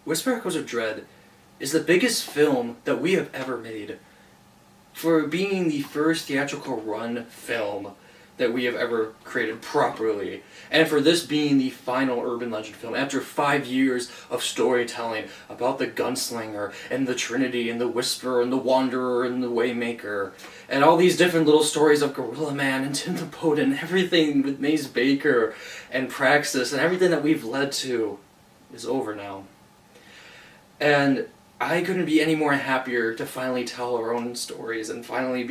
Whisper Echoes of Dread is the biggest film that we have ever made. For being the first theatrical run film that we have ever created properly, and for this being the final urban legend film after 5 years of storytelling about the gunslinger and the Trinity and the Whisperer and the Wanderer and the Waymaker and all these different little stories of Gorilla Man and Tim the Poet and everything with Maze Baker and Praxis and everything that we've led to is over now. And I couldn't be any more happier to finally tell our own stories and finally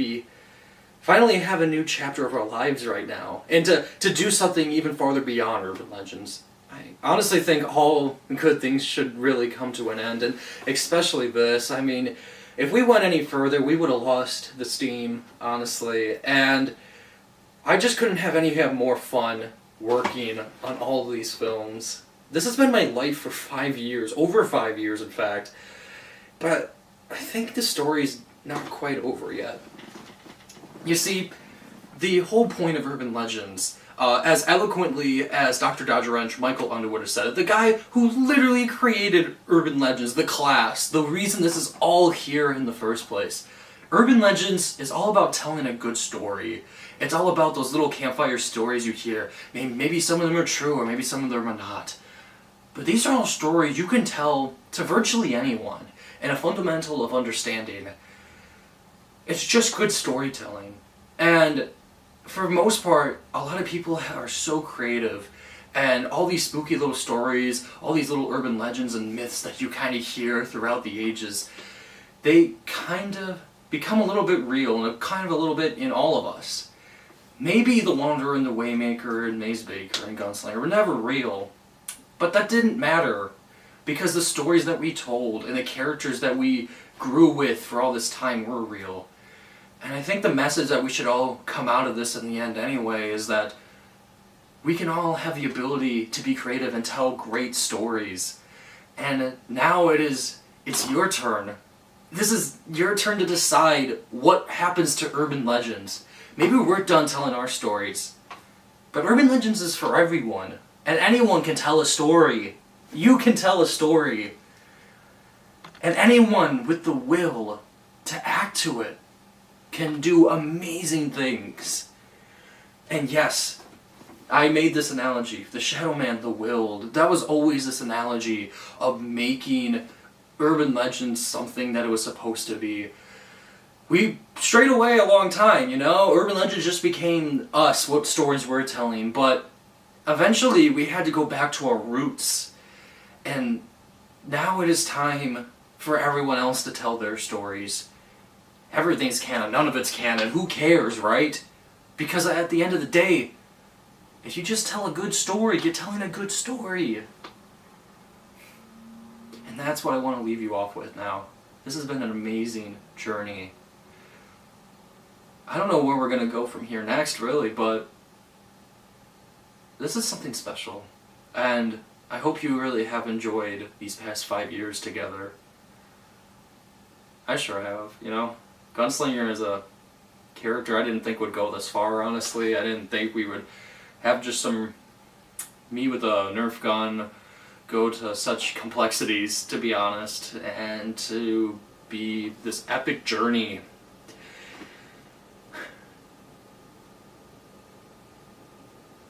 have a new chapter of our lives right now, and to do something even farther beyond urban legends. I honestly think all good things should really come to an end, and especially this. I mean, if we went any further, we would have lost the steam, honestly, and I just couldn't have more fun working on all of these films. This has been my life for 5 years, over 5 years in fact, but I think the story's not quite over yet. You see, the whole point of urban legends, as eloquently as Dr. Dodger Wrench Michael Underwood has said it, the guy who literally created urban legends, the class, the reason this is all here in the first place. Urban legends is all about telling a good story. It's all about those little campfire stories you hear. Maybe some of them are true, or maybe some of them are not. But these are all stories you can tell to virtually anyone, and a fundamental of understanding. It's just good storytelling. And for the most part, a lot of people are so creative, and all these spooky little stories, all these little urban legends and myths that you kind of hear throughout the ages, they kind of become a little bit real, and kind of a little bit in all of us. Maybe the Wanderer and the Waymaker and Maze Baker and Gunslinger were never real, but that didn't matter, because the stories that we told and the characters that we grew with for all this time were real. And I think the message that we should all come out of this in the end anyway is that we can all have the ability to be creative and tell great stories. And now it's your turn. This is your turn to decide what happens to urban legends. Maybe we're done telling our stories, but urban legends is for everyone. And anyone can tell a story. You can tell a story. And anyone with the will to act to it can do amazing things. And yes, I made this analogy. The Shadow Man, the Willed. That was always this analogy of making urban legends something that it was supposed to be. We strayed away a long time, you know? Urban legends just became us, what stories we're telling, but eventually, we had to go back to our roots, and now it is time for everyone else to tell their stories. Everything's canon, none of it's canon, who cares, right? Because at the end of the day, if you just tell a good story, you're telling a good story. And that's what I want to leave you off with now. This has been an amazing journey. I don't know where we're going to go from here next, really, but this is something special, and I hope you really have enjoyed these past 5 years together. I sure have, you know. Gunslinger is a character I didn't think would go this far, honestly. I didn't think we would have just me with a Nerf gun go to such complexities, to be honest, and to be this epic journey.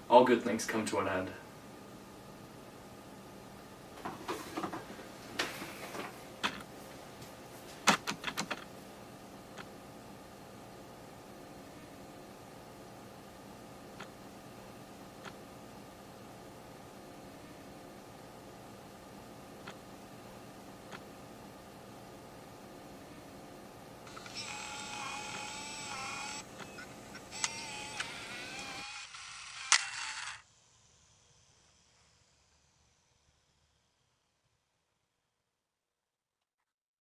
All good things come to an end.